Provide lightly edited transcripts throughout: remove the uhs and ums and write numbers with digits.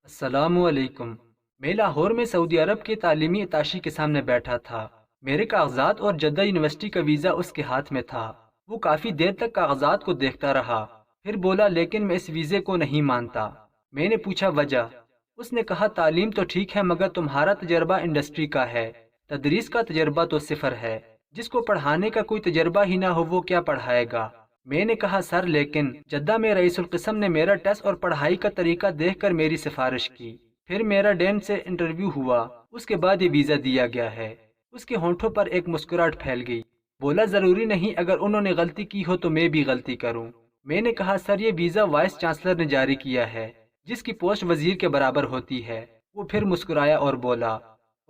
अस्सलामु अलैकुम। मैं लाहौर में सऊदी अरब के तालीमी अताशी के सामने बैठा था। मेरे कागजात और जद्दा यूनिवर्सिटी का वीज़ा उसके हाथ में था। वो काफ़ी देर तक कागजात को देखता रहा, फिर बोला, लेकिन मैं इस वीज़े को नहीं मानता। मैंने पूछा वजह। उसने कहा, तालीम तो ठीक है मगर तुम्हारा तजर्बा इंडस्ट्री का है, तदरीस का तजर्बा तो सिफर है। जिसको पढ़ाने का कोई तजर्बा ही ना हो वो क्या पढ़ाएगा। मैंने कहा, सर लेकिन जद्दा में रईसुल क़िस्म ने मेरा टेस्ट और पढ़ाई का तरीका देखकर मेरी सिफारिश की। फिर मेरा डैन से इंटरव्यू हुआ, उसके बाद ये वीज़ा दिया गया है। उसके होंठों पर एक मुस्कुराहट फैल गई। बोला, ज़रूरी नहीं, अगर उन्होंने गलती की हो तो मैं भी गलती करूं। मैंने कहा, सर ये वीज़ा वाइस चांसलर ने जारी किया है, जिसकी पोस्ट वजीर के बराबर होती है। वो फिर मुस्कुराया और बोला,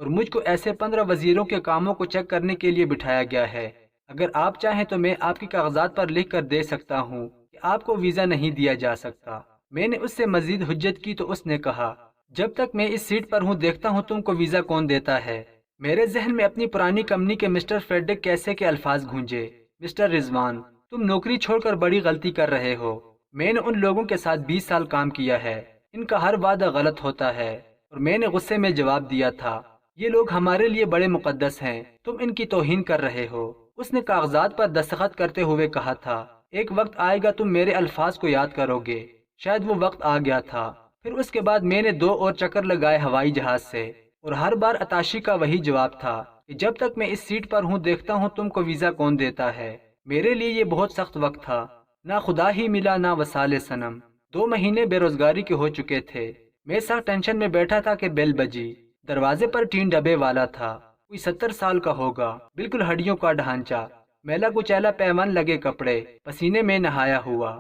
और मुझको ऐसे 15 वजीरों के कामों को चेक करने के लिए बिठाया गया है। अगर आप चाहें तो मैं आपके कागजात पर लिख कर दे सकता हूँ कि आपको वीज़ा नहीं दिया जा सकता। मैंने उससे मजीद हुज्जत की तो उसने कहा, जब तक मैं इस सीट पर हूँ देखता हूँ तुमको वीज़ा कौन देता है। मेरे जहन में अपनी पुरानी कंपनी के मिस्टर फ्रेडरिक कैसे के अल्फाज गूंजे, मिस्टर रिजवान, तुम नौकरी छोड़कर बड़ी गलती कर रहे हो। मैंने उन लोगों के साथ 20 साल काम किया है, इनका हर वादा गलत होता है। और मैंने गुस्से में जवाब दिया था, ये लोग हमारे लिए बड़े मुकद्दस हैं, तुम इनकी तौहीन कर रहे हो। उसने कागजात पर दस्तखत करते हुए कहा था, एक वक्त आएगा तुम मेरे अल्फाज को याद करोगे। शायद वो वक्त आ गया था। फिर उसके बाद मैंने 2 और चक्कर लगाए हवाई जहाज से, और हर बार अताशी का वही जवाब था कि जब तक मैं इस सीट पर हूँ देखता हूँ तुमको वीज़ा कौन देता है। मेरे लिए ये बहुत सख्त वक्त था, ना खुदा ही मिला ना वसाले सनम। 2 महीने बेरोजगारी के हो चुके थे। मैं सख्त टेंशन में बैठा था कि बेल बजी। दरवाजे पर टीन डब्बे वाला था, कोई 70 साल का होगा, बिल्कुल हड्डियों का ढांचा, मैला कुचैला पैमान लगे कपड़े, पसीने में नहाया हुआ।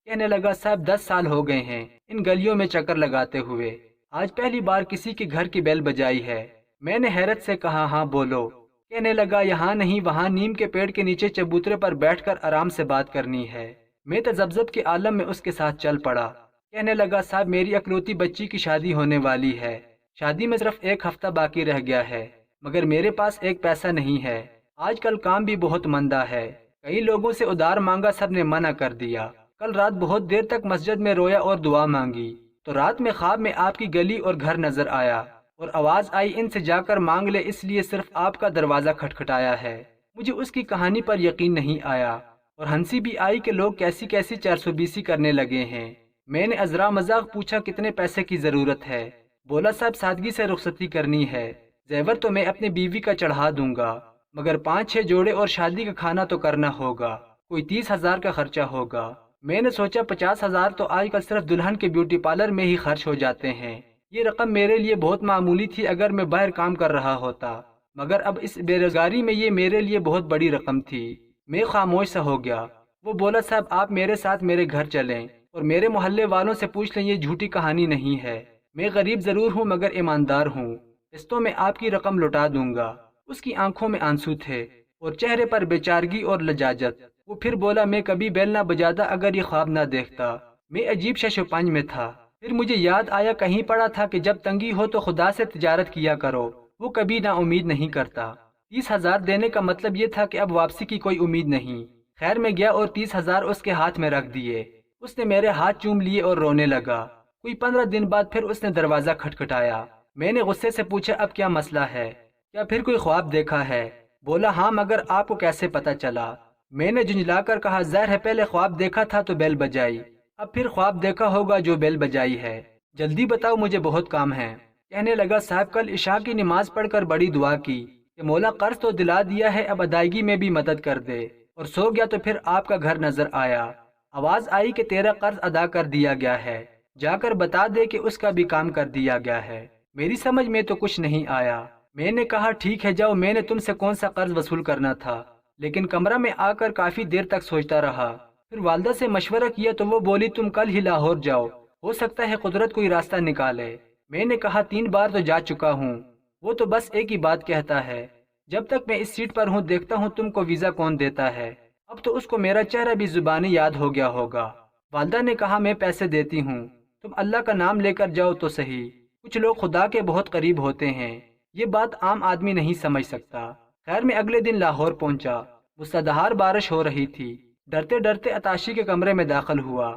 कहने लगा, साहब 10 साल हो गए हैं इन गलियों में चक्कर लगाते हुए, आज पहली बार किसी के घर की बेल बजाई है। मैंने हैरत से कहा, हाँ बोलो। कहने लगा, यहाँ नहीं वहाँ नीम के पेड़ के नीचे चबूतरे पर बैठकर आराम से बात करनी है। मैं तजब्जब के आलम में उसके साथ चल पड़ा। कहने लगा, साहब मेरी अकलौती बच्ची की शादी होने वाली है, शादी में सिर्फ 1 हफ्ता बाकी रह गया है, मगर मेरे पास एक पैसा नहीं है। आजकल काम भी बहुत मंदा है, कई लोगों से उधार मांगा, सब ने मना कर दिया। कल रात बहुत देर तक मस्जिद में रोया और दुआ मांगी, तो रात में ख्वाब में आपकी गली और घर नजर आया, और आवाज आई, इनसे जाकर मांग ले, इसलिए सिर्फ आपका दरवाजा खटखटाया है। मुझे उसकी कहानी पर यकीन नहीं आया, और हंसी भी आई कि लोग कैसी कैसी 420 करने लगे हैं। मैंने अजरा मजाक पूछा, कितने पैसे की जरूरत है। बोला, साहब सादगी से रुखसती करनी है, जेवर तो मैं अपनी बीवी का चढ़ा दूंगा, मगर 5-6 जोड़े और शादी का खाना तो करना होगा, कोई 30,000 का खर्चा होगा। मैंने सोचा 50,000 तो आजकल सिर्फ दुल्हन के ब्यूटी पार्लर में ही खर्च हो जाते हैं। ये रकम मेरे लिए बहुत मामूली थी अगर मैं बाहर काम कर रहा होता, मगर अब इस बेरोजगारी में ये मेरे लिए बहुत बड़ी रकम थी। मैं खामोश सा हो गया। वो बोला, साहब आप मेरे साथ मेरे घर चलें और मेरे मोहल्ले वालों से पूछ लें, ये झूठी कहानी नहीं है। मैं गरीब जरूर हूँ मगर ईमानदार हूँ, किस्तों में आपकी रकम लौटा दूंगा। उसकी आंखों में आंसू थे और चेहरे पर बेचारगी और लजाजत। वो फिर बोला, मैं कभी बेल ना बजाता अगर ये ख्वाब ना देखता। मैं अजीब शशोपंज में था। फिर मुझे याद आया, कहीं पढ़ा था कि जब तंगी हो तो खुदा से तिजारत किया करो, वो कभी ना उम्मीद नहीं करता। 30,000 देने का मतलब ये था कि अब वापसी की कोई उम्मीद नहीं। खैर मैं गया और 30,000 उसके हाथ में रख दिए। उसने मेरे हाथ चूम लिए और रोने लगा। कोई 15 दिन बाद फिर उसने दरवाजा खटखटाया। मैंने गुस्से से पूछा, अब क्या मसला है, क्या फिर कोई ख्वाब देखा है। बोला, हाँ, मगर आपको कैसे पता चला। मैंने झुंझलाकर कहा, ज़ाहिर है पहले ख्वाब देखा था तो बेल बजाई, अब फिर ख्वाब देखा होगा जो बेल बजाई है। जल्दी बताओ, मुझे बहुत काम है। कहने लगा, साहब कल इशा की नमाज पढ़कर बड़ी दुआ की कि मौला कर्ज तो दिला दिया है, अब अदायगी में भी मदद कर दे, और सो गया तो फिर आपका घर नजर आया। आवाज आई कि तेरा कर्ज अदा कर दिया गया है, जाकर बता दे कि उसका भी काम कर दिया गया है। मेरी समझ में तो कुछ नहीं आया। मैंने कहा, ठीक है जाओ, मैंने तुमसे कौन सा कर्ज वसूल करना था। लेकिन कमरा में आकर काफी देर तक सोचता रहा। फिर वालदा से मशवरा किया तो वो बोली, तुम कल ही लाहौर जाओ, हो सकता है कुदरत कोई रास्ता निकाले। मैंने कहा, 3 बार तो जा चुका हूँ, वो तो बस एक ही बात कहता है, जब तक मैं इस सीट पर हूँ देखता हूँ तुमको वीजा कौन देता है। अब तो उसको मेरा चेहरा भी जुबानी याद हो गया होगा। वालदा ने कहा, मैं पैसे देती हूँ, तुम अल्लाह का नाम लेकर जाओ तो सही। कुछ लोग खुदा के बहुत करीब होते हैं, ये बात आम आदमी नहीं समझ सकता। खैर मैं अगले दिन लाहौर पहुंचा। मूसलाधार बारिश हो रही थी। डरते डरते अताशी के कमरे में दाखिल हुआ।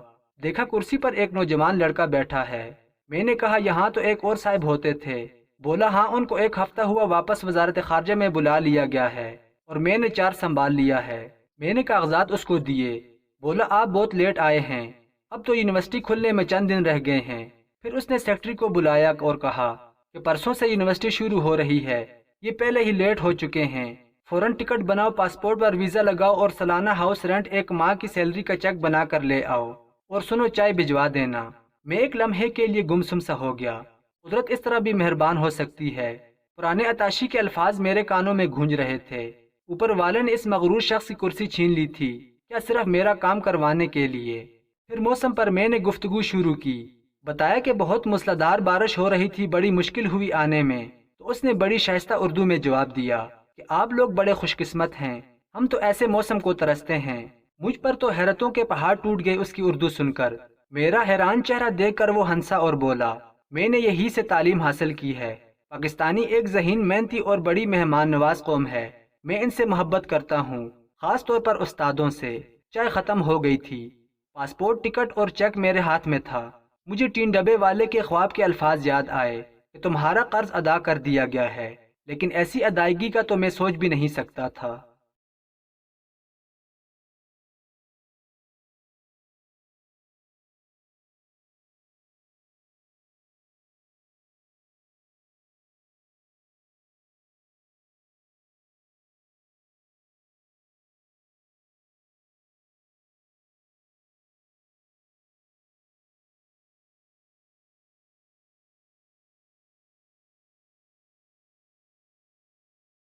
देखा कुर्सी पर एक नौजवान लड़का बैठा है। میں نے کہا یہاں تو ایک اور صاحب ہوتے تھے۔ بولا ہاں، ان کو ایک ہفتہ ہوا واپس وزارت خارجہ میں بلا لیا گیا ہے اور میں نے 4 سنبھال لیا ہے۔ میں نے کاغذات اس کو دیے۔ بولا آپ بہت لیٹ آئے ہیں، اب تو یونیورسٹی کھلنے میں چند دن رہ گئے ہیں۔ پھر اس نے سیکرٹری کو بلایا اور کہا کہ پرسوں سے یونیورسٹی شروع ہو رہی ہے، یہ پہلے ہی لیٹ ہو چکے ہیں، فوراً ٹکٹ بناؤ، پاسپورٹ پر ویزا لگاؤ اور سالانہ ہاؤس رینٹ 1 ماہ کی سیلری کا چیک بنا کر لے آؤ، اور سنو چائے بھجوا دینا۔ میں ایک لمحے کے لیے گمسم سا ہو گیا۔ قدرت اس طرح بھی مہربان ہو سکتی ہے۔ پرانے اتاشی کے الفاظ میرے کانوں میں گونج رہے تھے۔ اوپر والے نے اس مغرور شخص کی کرسی چھین لی تھی، کیا صرف میرا کام کروانے کے لیے؟ پھر موسم پر میں نے گفتگو شروع کی، بتایا کہ بہت موسلادھار بارش ہو رہی تھی، بڑی مشکل ہوئی آنے میں۔ تو اس نے بڑی شائستہ اردو میں جواب دیا کہ آپ لوگ بڑے خوش قسمت ہیں، ہم تو ایسے موسم کو ترستے ہیں۔ مجھ پر تو حیرتوں کے پہاڑ ٹوٹ گئے اس کی اردو سن کر۔ میرا حیران چہرہ دیکھ کر وہ ہنسا اور بولا، میں نے یہی سے تعلیم حاصل کی ہے۔ پاکستانی ایک ذہین، محنتی اور بڑی مہمان نواز قوم ہے۔ میں ان سے محبت کرتا ہوں، خاص طور پر استادوں سے۔ چائے ختم ہو گئی تھی، پاسپورٹ، ٹکٹ اور چیک میرے ہاتھ میں تھا۔ مجھے ٹین ڈبے والے کے خواب کے الفاظ یاد آئے کہ تمہارا قرض ادا کر دیا گیا ہے، لیکن ایسی ادائیگی کا تو میں سوچ بھی نہیں سکتا تھا۔